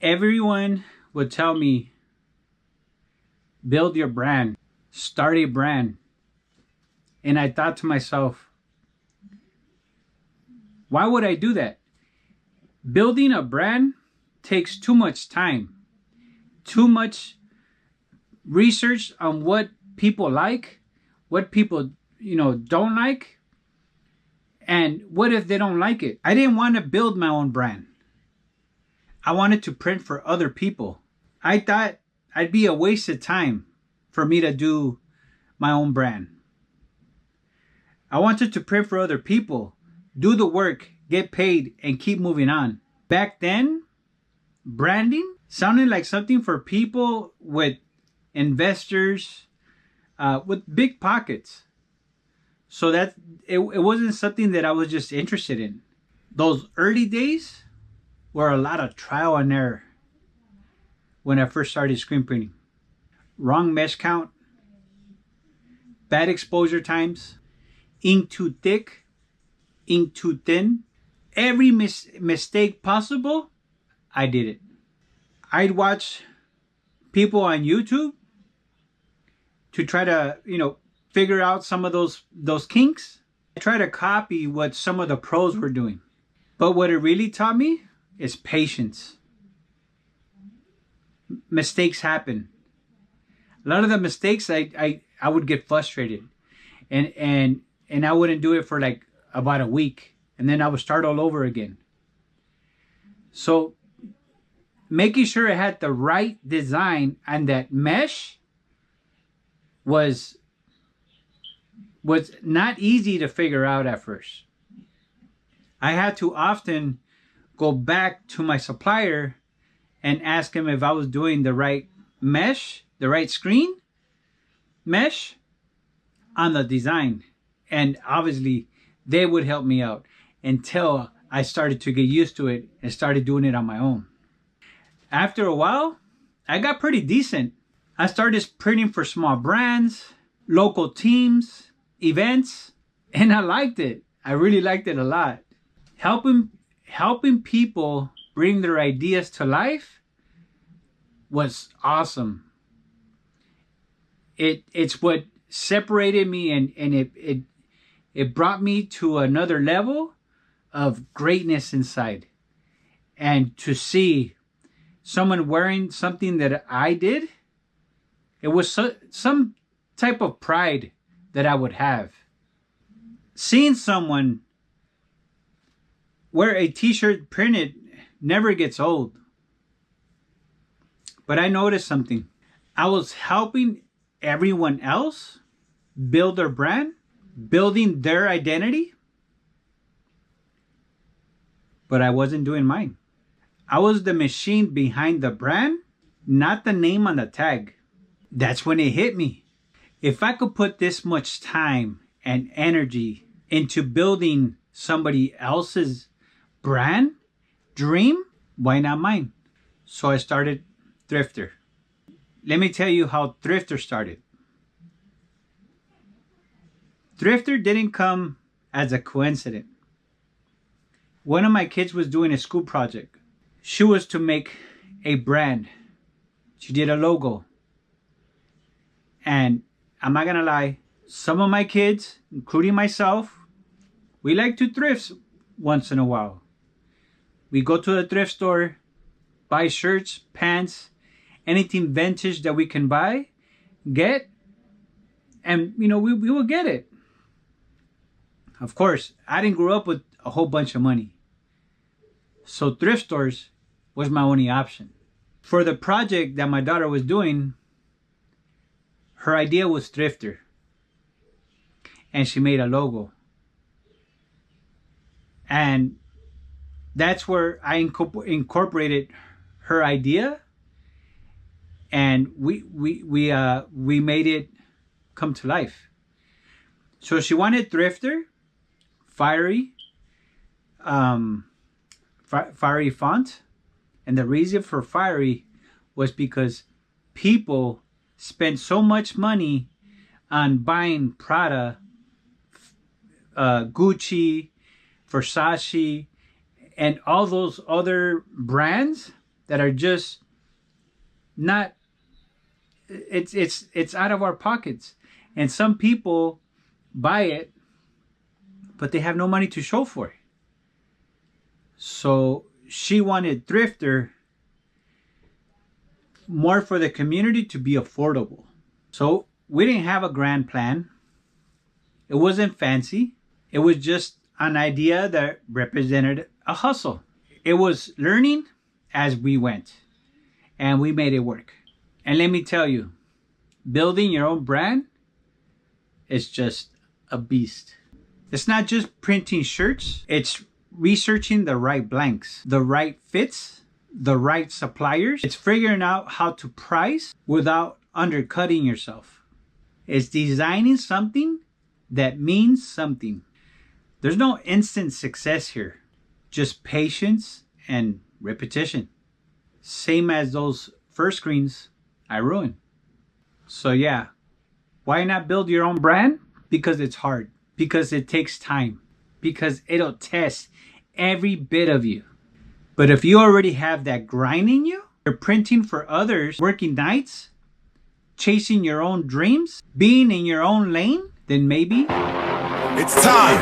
Everyone would tell me, build your brand, start a brand. And I thought to myself, why would I do that? Building a brand takes too much time, too much research on what people like, what people, don't like. And what if they don't like it? I didn't want to build my own brand. I wanted to print for other people. I thought I'd be a waste of time for me to do my own brand. I wanted to print for other people, do the work, get paid, and keep moving on. Back then, branding sounded like something for people with investors, with big pockets. So that it wasn't something that I was just interested in. Those early days were a lot of trial and error when I first started screen printing. Wrong mesh count, bad exposure times, ink too thick, ink too thin. Every mistake possible, I did it. I'd watch people on YouTube to try to, figure out some of those kinks. I try to copy what some of the pros were doing. But what it really taught me is patience. Mistakes happen. A lot of the mistakes I would get frustrated. And I wouldn't do it for like about a week. And then I would start all over again. So making sure I had the right design and that mesh was not easy to figure out at first. I had to often go back to my supplier and ask him if I was doing the right mesh, the right screen mesh on the design. And obviously they would help me out until I started to get used to it and started doing it on my own. After a while, I got pretty decent. I started printing for small brands, local teams, events, and I liked it. I really liked it a lot. Helping people bring their ideas to life was awesome. It's what separated me, and it brought me to another level of greatness inside. And to see someone wearing something that I did, it was some type of pride that I would have. Seeing someone wear a t-shirt printed never gets old. But I noticed something. I was helping everyone else build their brand, building their identity, but I wasn't doing mine. I was the machine behind the brand, not the name on the tag. That's when it hit me. If I could put this much time and energy into building somebody else's brand, dream, why not mine? So I started Thrifter. Let me tell you how Thrifter started. Thrifter didn't come as a coincidence. One of my kids was doing a school project. She was to make a brand. She did a logo. And I'm not gonna lie, some of my kids, including myself, we like to thrift once in a while. We go to the thrift store, buy shirts, pants, anything vintage that we can buy, get, and we will get it. Of course, I didn't grow up with a whole bunch of money. So thrift stores was my only option. For the project that my daughter was doing, her idea was Thrifter. And she made a logo. And that's where I incorporated her idea, and we made it come to life. So she wanted Thrifter, fiery font, and the reason for fiery was because people spend so much money on buying Prada, Gucci, Versace, and all those other brands that are just not, it's out of our pockets. And some people buy it, but they have no money to show for it. So she wanted Thrifter more for the community to be affordable. So we didn't have a grand plan. It wasn't fancy. It was just an idea that represented a hustle. It was learning as we went, and we made it work. And let me tell you, building your own brand is just a beast. It's not just printing shirts. It's researching the right blanks, the right fits, the right suppliers. It's figuring out how to price without undercutting yourself. It's designing something that means something. There's no instant success here, just patience and repetition. Same as those first screens I ruined. So yeah, why not build your own brand? Because it's hard, because it takes time, because it'll test every bit of you. But if you already have that grind in you, you're printing for others, working nights, chasing your own dreams, being in your own lane, then maybe it's time.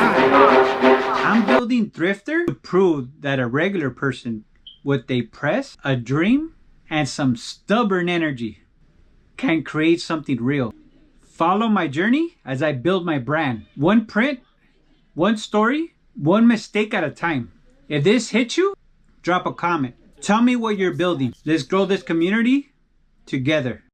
I'm building Thrifter to prove that a regular person with a press, a dream, and some stubborn energy can create something real. Follow my journey as I build my brand. One print, one story, one mistake at a time. If this hits you, drop a comment. Tell me what you're building. Let's grow this community together.